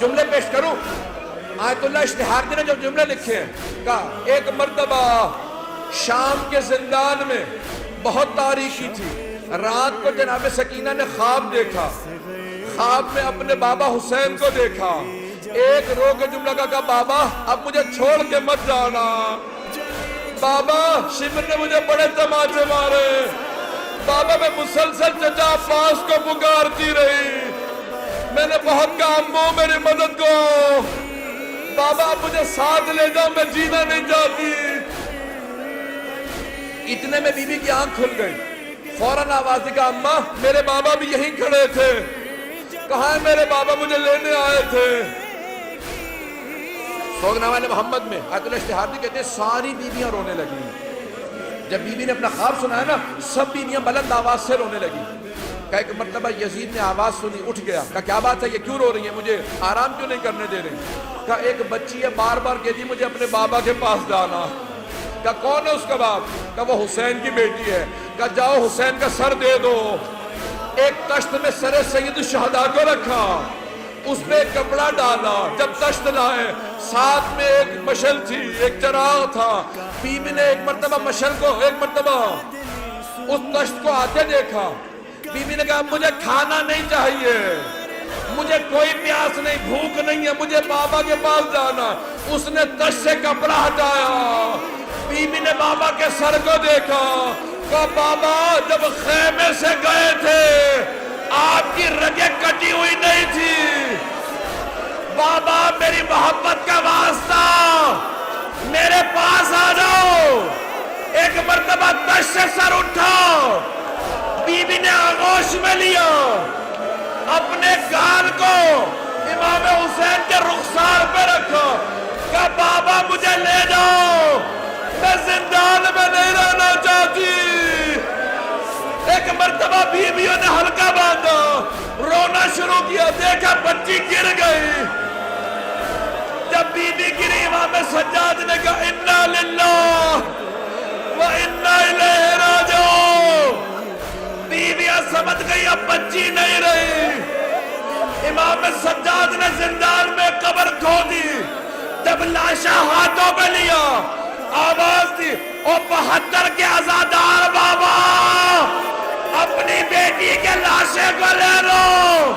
جملے پیش کروں؟ آیت اللہ اشتہاردی نے جو جملے لکھے ہیں، کہا ایک مرتبہ شام کے زندان میں بہت تاریکی تھی، رات کو جناب سکینہ نے خواب دیکھا، خواب میں اپنے بابا حسین کو دیکھا، ایک رو کے جملہ کہا بابا اب مجھے چھوڑ کے مت جانا، بابا شمر نے مجھے بڑے تماچے مارے، بابا میں مسلسل چچا عباس کو پکارتی رہی، میں نے بہت کہا امو میری مدد کو، بابا مجھے ساتھ لے جاؤ میں جینا نہیں چاہتی۔ اتنے میں بی بی کی آنکھ کھل گئی، فوراً آواز دی کہا اماں میرے بابا بھی یہیں کھڑے تھے، کہاں ہے میرے بابا مجھے لینے آئے تھے۔ سوگنامہ محمد میں آیت اللہ اشتہاردی کہتے ہیں ساری بیویاں رونے لگی، جب بی بی نے اپنا خواب سنا ہے نا سب بیویاں بلند آواز سے رونے لگی۔ کہا ایک مرتبہ یزید نے آواز سنی، اٹھ گیا، کہا کیا بات ہے یہ کیوں رو رہی ہیں، مجھے آرام کیوں نہیں کرنے دے رہی؟ کہا ایک بچی ہے بار بار کہتی مجھے اپنے بابا کے پاس جانا۔ کہا کون ہے اس کا باپ؟ کہا وہ حسین کی بیٹی ہے۔ کہا جاؤ حسین کا سر دے دو۔ ایک تشت میں سر سید الشہداء کو رکھا، اس پہ ایک کپڑا ڈالا، جب تشت لائے ساتھ میں ایک مشل تھی، ایک چراغ تھا، بی بی نے ایک مرتبہ مشل کو ایک مرتبہ اس تشت کو آتے دیکھا، بی بی نے کہا مجھے کھانا نہیں چاہیے، مجھے کوئی پیاس نہیں، بھوک نہیں ہے، مجھے بابا کے پاس جانا۔ اس نے تشت سے کپڑا ہٹایا، بی بی نے بابا کے سر کو دیکھا، کہا بابا جب خیمے سے گئے تھے آپ کی رگیں کٹی ہوئی نہیں تھی، بابا میری محبت کا واسطہ میرے پاس آ جاؤ۔ ایک مرتبہ تشت سے سر اٹھا، بی بی نے آغوش میں لیا، اپنے گال کو امام حسین کے رخسار پہ رکھا، کہا بابا مجھے لے جاؤ، میں زندان میں نہیں رہنا چاہتی۔ ایک مرتبہ بیویوں نے ہلکا باندھا، رونا شروع کیا، دیکھا بچی گر گئی۔ جب بی بی گری امام سجاد نے کہا انا للہ و انا الیہ راجعون۔ بیویاں سمجھ گئی اب بچی نہیں رہی، امام سجاد نے زندان میں قبر کھو دی، جب لاشا ہاتھوں میں لیا آواز دی او 72 کے عزادار بابا اپنی بیٹی کے لاشے کو لے لو۔